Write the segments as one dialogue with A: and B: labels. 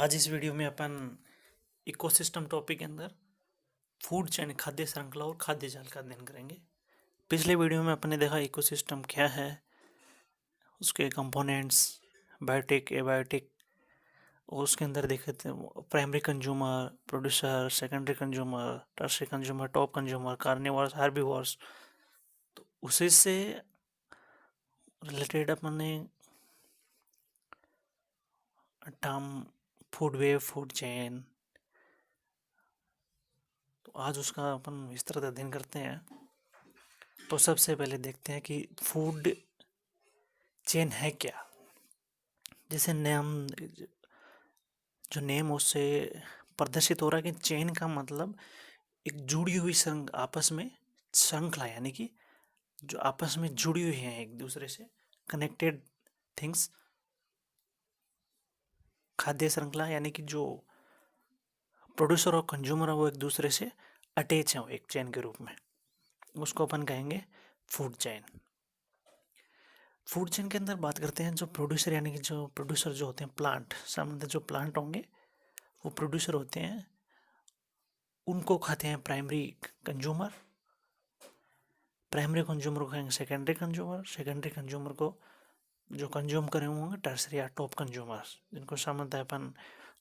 A: आज इस वीडियो में अपन इकोसिस्टम टॉपिक के अंदर फूड चेन खाद्य श्रृंखला और खाद्य जाल का अध्ययन करेंगे। पिछले वीडियो में अपन ने देखा इकोसिस्टम क्या है, उसके कंपोनेंट्स, बायोटिक, एबायोटिक, और उसके अंदर देखे थे primary consumer, producer, secondary consumer, tertiary consumer, top consumer, carnivorous, herbivores. तो उसी से रिलेटेड अपन ने term food web, food chain, तो आज उसका अपन विस्तृत अध्ययन करते हैं। तो सबसे पहले देखते हैं कि फूड चेन है क्या। जैसे नेम, जो नेम उससे प्रदर्शित हो रहा है कि चेन का मतलब एक जुड़ी हुई आपस में श्रृंखला, यानी कि जो आपस में जुड़ी हुई है एक दूसरे से कनेक्टेड थिंग्स। खाद्य श्रृंखला यानी कि जो प्रोड्यूसर और कंज्यूमर है वो एक दूसरे से अटैच है एक चेन के रूप में, उसको अपन कहेंगे फूड चेन। फूड चेन के अंदर बात करते हैं जो प्रोड्यूसर, यानी कि जो प्रोड्यूसर जो होते हैं प्लांट, सामान्यतः जो प्लांट होंगे वो प्रोड्यूसर होते हैं, उनको खाते हैं प्राइमरी कंज्यूमर, प्राइमरी कंज्यूमर को खाएंगे सेकेंडरी कंज्यूमर, सेकेंडरी कंज्यूमर को जो कंज्यूम करे होंगे टर्सरी या टॉप कंज्यूमर्स, जिनको सामान्यतः अपन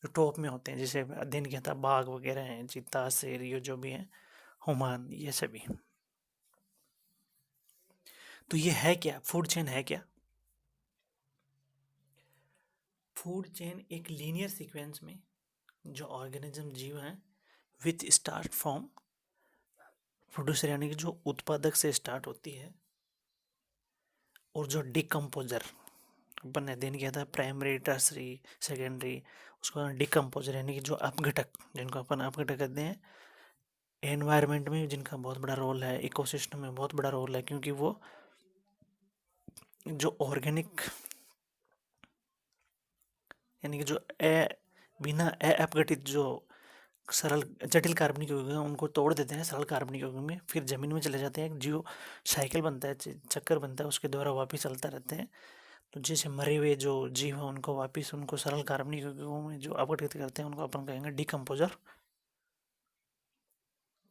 A: जो टॉप में होते हैं, जैसे अध्ययन किया था बाघ वगैरह हैं, चीता, शेर, ये जो भी हैं, हुमान, ये सभी। तो ये है क्या, फूड चेन है क्या? फूड चेन एक लीनियर सीक्वेंस में जो ऑर्गेनिज्म जीव हैं विच स्टार्ट फ्रॉम प्रोड्यूसर, यानी कि जो उत्पादक से स्टार्ट होती है, और जो डिकम्पोजर, अपन ने अध्ययन किया था प्राइमरी, टर्सरी, सेकेंडरी, उसको डिकम्पोजर यानी कि जो अपघटक, जिनको अपन अपघटक कहते हैं, एनवायरनमेंट में जिनका बहुत बड़ा रोल है, इकोसिस्टम में बहुत बड़ा रोल है, क्योंकि वो जो ऑर्गेनिक यानी कि जो बिना अपघटित जो सरल जटिल कार्बनिक यौगिक हैं उनको तोड़ देते हैं सरल कार्बनिक यौगिक में, फिर जमीन में चले जाते हैं, जो साइकिल बनता है, चक्कर बनता है, उसके द्वारा वापिस चलता रहते हैं। तो जैसे मरे हुए जो जीव हैं उनको वापिस उनको सरल कार्बनिक यौगिकों में जो अपघटित करते हैं उनको अपन कहेंगे डिकम्पोजर।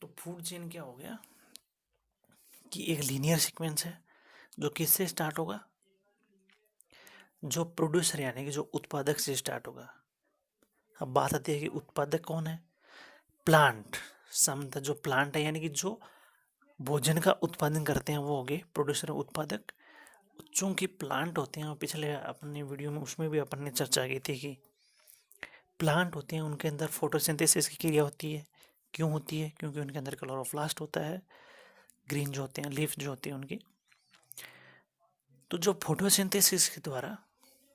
A: तो फूड चेन क्या हो गया कि एक लीनियर सीक्वेंस है जो किससे स्टार्ट होगा, जो प्रोड्यूसर यानी कि जो उत्पादक से स्टार्ट होगा। अब बात आती है कि उत्पादक कौन है? प्लांट। सामान्यतः जो प्लांट है यानी कि जो भोजन का उत्पादन करते हैं वो हो गए प्रोड्यूसर, उत्पादक। चूंकि प्लांट होते हैं, पिछले अपने वीडियो में उसमें भी अपन ने चर्चा की थी कि प्लांट होते हैं उनके अंदर फोटोसिंथेसिस की क्रिया होती है। क्यों होती है? क्योंकि उनके अंदर क्लोरोप्लास्ट होता है, ग्रीन जो होते हैं, लीफ जो होती है उनकी। तो जो फोटोसिंथेसिस के द्वारा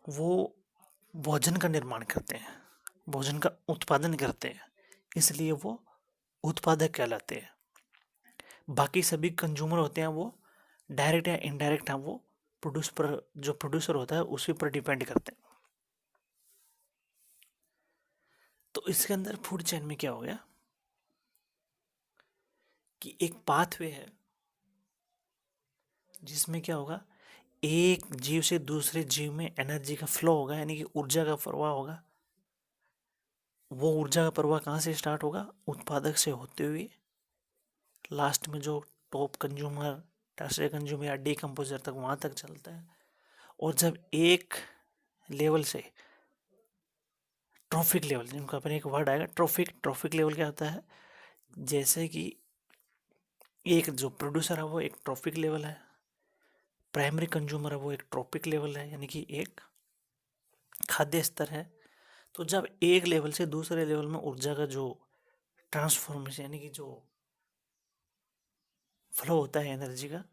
A: वो भोजन का निर्माण करते हैं, भोजन का उत्पादन करते हैं, इसलिए वो उत्पादक कहलाते हैं। बाकी सभी कंज्यूमर होते हैं वो डायरेक्ट या इनडायरेक्ट हैं, वो जो प्रोड्यूसर होता है उसी पर डिपेंड करते हैं। तो इसके अंदर फूड चेन में क्या हो गया कि एक पाथवे है जिसमें क्या होगा, एक जीव से दूसरे जीव में एनर्जी का फ्लो होगा, यानी कि ऊर्जा का प्रवाह होगा। वो ऊर्जा का प्रवाह कहाँ से स्टार्ट होगा? उत्पादक से होते हुए लास्ट में जो टॉप कंज्यूमर, टर्सरी कंज्यूमर या डिकम्पोजर तक, वहां तक चलता है। और जब एक लेवल से ट्रॉफिक लेवल, जिनका अपन एक वर्ड आएगा ट्रॉफिक लेवल क्या होता है? जैसे कि एक जो प्रोड्यूसर है वो एक ट्रॉफिक लेवल है, प्राइमरी कंज्यूमर है वो एक ट्रॉपिक लेवल है, यानी कि एक खाद्य स्तर है। तो जब एक लेवल से दूसरे लेवल में ऊर्जा का जो ट्रांसफॉर्मेशन, यानी कि जो फ्लो होता है एनर्जी का,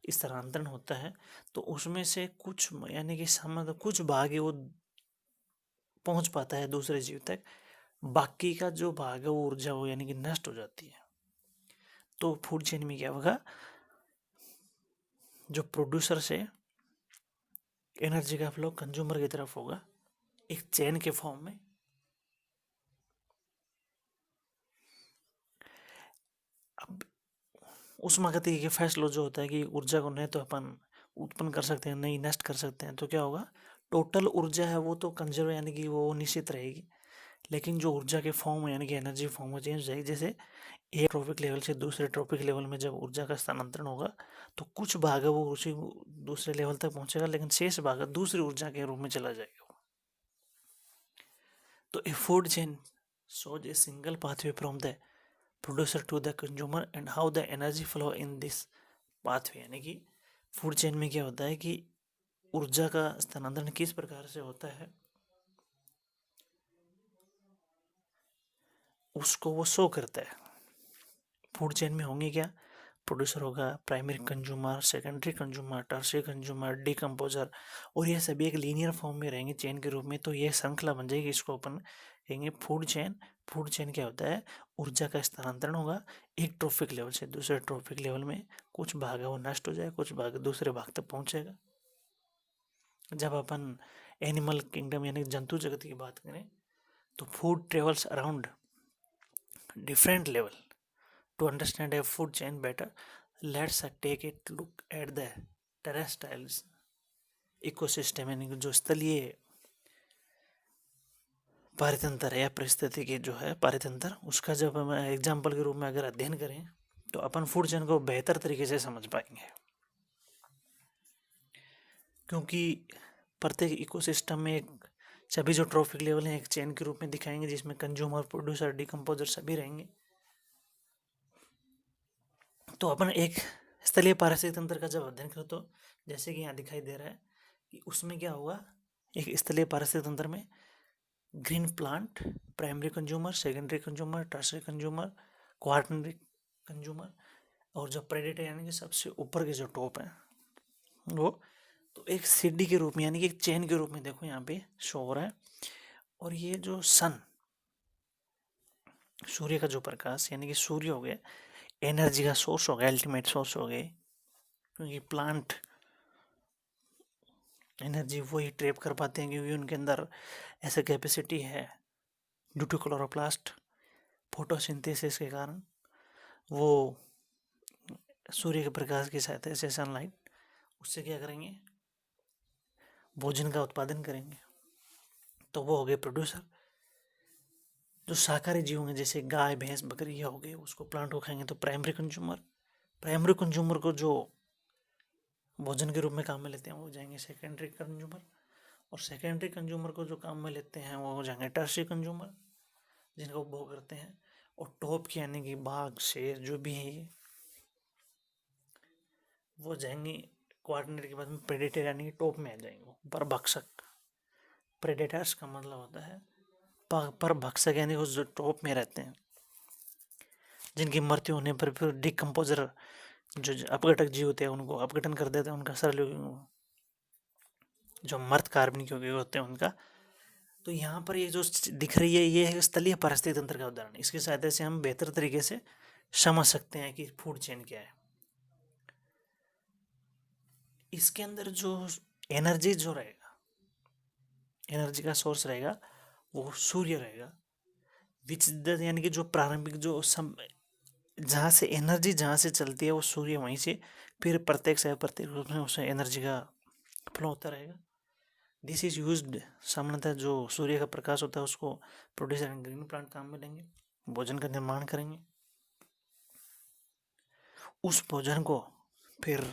A: स्थानांतरण होता है, तो उसमें से कुछ यानी कि सामान्य कुछ भाग है वो पहुंच पाता है दूसरे जीव तक, बाकी का जो भाग है वो ऊर्जा वो यानी कि नष्ट हो जाती है। तो फूड चेन में क्या होगा, जो प्रोड्यूसर से एनर्जी का फ्लो कंज्यूमर की तरफ होगा एक चेन के फॉर्म में। अब उष्मागतिकी के फैसला जो होता है कि ऊर्जा को नहीं तो अपन उत्पन्न कर सकते हैं, नहीं नष्ट कर सकते हैं, तो क्या होगा, टोटल ऊर्जा है वो तो कंजर्व यानी कि वो निश्चित रहेगी, लेकिन जो ऊर्जा के फॉर्म यानी कि एनर्जी फॉर्म हो चेंज हो जाएगी। जैसे एक ट्रॉपिक लेवल से दूसरे ट्रॉपिक लेवल में जब ऊर्जा का स्थानांतरण होगा तो कुछ भाग है वो उसी दूसरे लेवल तक पहुंचेगा, लेकिन शेष भाग दूसरी ऊर्जा के रूप में चला जाएगा। तो ए food chain shows a single pathway from the producer to the consumer and how the energy flow in this pathway। यानी कि फूड चेन में क्या होता है कि ऊर्जा का स्थानांतरण किस प्रकार से होता है उसको वो शो करता है। फूड चेन में होंगे क्या, प्रोड्यूसर होगा, primary consumer, secondary consumer, tertiary consumer, decomposer, और ये सभी एक लीनियर फॉर्म में रहेंगे चेन के रूप में। तो ये श्रृंखला बन जाएगी, इसको अपन कहेंगे फूड चेन। फूड चेन क्या होता है, ऊर्जा का स्थानांतरण होगा एक ट्रॉफिक लेवल से दूसरे ट्रॉफिक लेवल में, कुछ भाग है वो नष्ट हो जाए, कुछ भाग दूसरे भाग तक पहुंचेगा। जब अपन एनिमल किंगडम यानी जंतु जगत की बात करें तो food travels around different level. To understand a food chain better, let's take a look at the terrestrial ecosystem यानी कि जो स्थलीय पारितंत्र है या परिस्थिति जो है पारितंत्र, उसका जब हम एग्जाम्पल के रूप में अगर अध्ययन करें तो अपन फूड चेन को बेहतर तरीके से समझ पाएंगे। क्योंकि प्रत्येक इकोसिस्टम में एक सभी जो ट्रॉफिक लेवल हैं एक चेन के रूप में दिखाएंगे, जिसमें कंज्यूमर, प्रोड्यूसर, डिकम्पोजर सभी रहेंगे। तो अपन एक स्थलीय पारिस्थितिक तंत्र का जब अध्ययन करें तो जैसे कि यहाँ दिखाई दे रहा है कि उसमें क्या होगा, एक स्थलीय पारिस्थितिक तंत्र में green plant, primary consumer, secondary consumer, tertiary consumer, quaternary consumer, और जो प्रेडेटर यानी कि सबसे ऊपर के जो टॉप है वो, तो एक सीडी के रूप में यानी कि एक चेन के रूप में देखो यहाँ पे शो हो रहा है। और ये जो सन, सूर्य का जो प्रकाश यानी कि सूर्य हो गया एनर्जी का सोर्स हो गया, अल्टीमेट सोर्स हो गए, क्योंकि प्लांट एनर्जी वही ट्रैप कर पाते हैं क्योंकि उनके अंदर ऐसा कैपेसिटी है ड्यू टू क्लोरोप्लास्ट फोटोसिंथेसिस के कारण वो सूर्य के प्रकाश की सहायता से सनलाइट उससे क्या करेंगे, भोजन का उत्पादन करेंगे। तो वो हो गए प्रोड्यूसर। जो शाकाहारी जीव होंगे जैसे गाय, भैंस, बकरी हो गए, उसको प्लांट को खाएंगे तो प्राइमरी कंज्यूमर। प्राइमरी कंज्यूमर को जो भोजन के रूप में काम में लेते हैं वो हो जाएंगे सेकेंडरी कंज्यूमर, और सेकेंडरी कंज्यूमर को जो काम में लेते हैं वो हो जाएंगे टर्शियरी कंज्यूमर, जिनका उपभोग करते हैं। और टॉप के यानी कि बाघ, शेर जो भी है वो जाएंगे क्वार्टनरी के बाद में प्रेडेटर यानी कि टॉप में आ जाएंगे, परभक्षक। प्रेडेटर्स का मतलब होता है परभक्षक यानी वो जो टॉप में रहते हैं, जिनकी मृत्यु होने पर फिर डिकम्पोजर जो अपघटक जीव होते हैं उनको अपघटन कर देते हैं, उनका सरल जो मर्द कार्बनिक यौगिक होते हैं उनका। तो यहाँ पर ये जो दिख रही है ये है स्थलीय पारिस्थितिक तंत्र का उदाहरण। इसकी सहायता से हम बेहतर तरीके से समझ सकते हैं कि फूड चेन क्या है। इसके अंदर जो एनर्जी जो रहेगा, एनर्जी का सोर्स रहेगा वो सूर्य रहेगा, विच यानी कि जो प्रारंभिक जो जहाँ से एनर्जी जहाँ से चलती है वो सूर्य, वहीं से फिर प्रत्यक्ष या प्रत्येक रूप में उसमें एनर्जी का फ्लो होता रहेगा। दिस इज यूज्ड, सामान्यतः जो सूर्य का प्रकाश होता है उसको प्रोड्यूसर एंड ग्रीन प्लांट काम में लेंगे, भोजन का निर्माण करेंगे। उस भोजन को फिर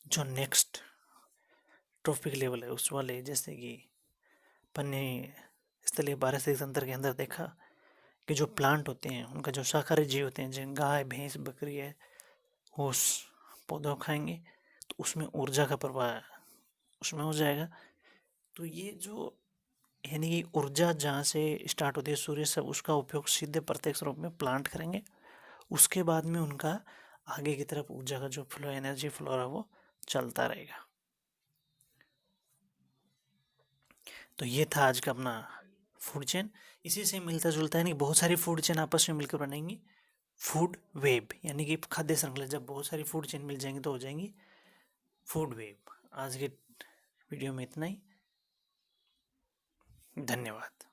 A: जो नेक्स्ट ट्रॉफिक लेवल है उस वाले, जैसे कि पन्ने स्थलीय पारिस्थितिक तंत्र के अंदर देखा कि जो प्लांट होते हैं उनका जो शाकाहारी जीव होते हैं जैसे गाय, भैंस, बकरी है, उस पौधों खाएंगे तो उसमें ऊर्जा का प्रवाह उसमें हो जाएगा। तो ये जो यानी कि ऊर्जा जहाँ से स्टार्ट होती है सूर्य से, उसका उपयोग सीधे प्रत्यक्ष रूप में प्लांट करेंगे। उसके बाद में उनका आगे की तरफ ऊर्जा का जो फ्लो, एनर्जी फ्लो है वो चलता रहेगा। तो ये था आज का अपना फूड चेन। इसी से मिलता जुलता है, यानी बहुत सारी फूड चेन आपस में मिलकर बनेंगी फूड वेब, यानी कि खाद्य श्रृंखला। जब बहुत सारी फूड चेन मिल जाएंगी तो हो जाएंगी फूड वेब। आज के वीडियो में इतना ही, धन्यवाद।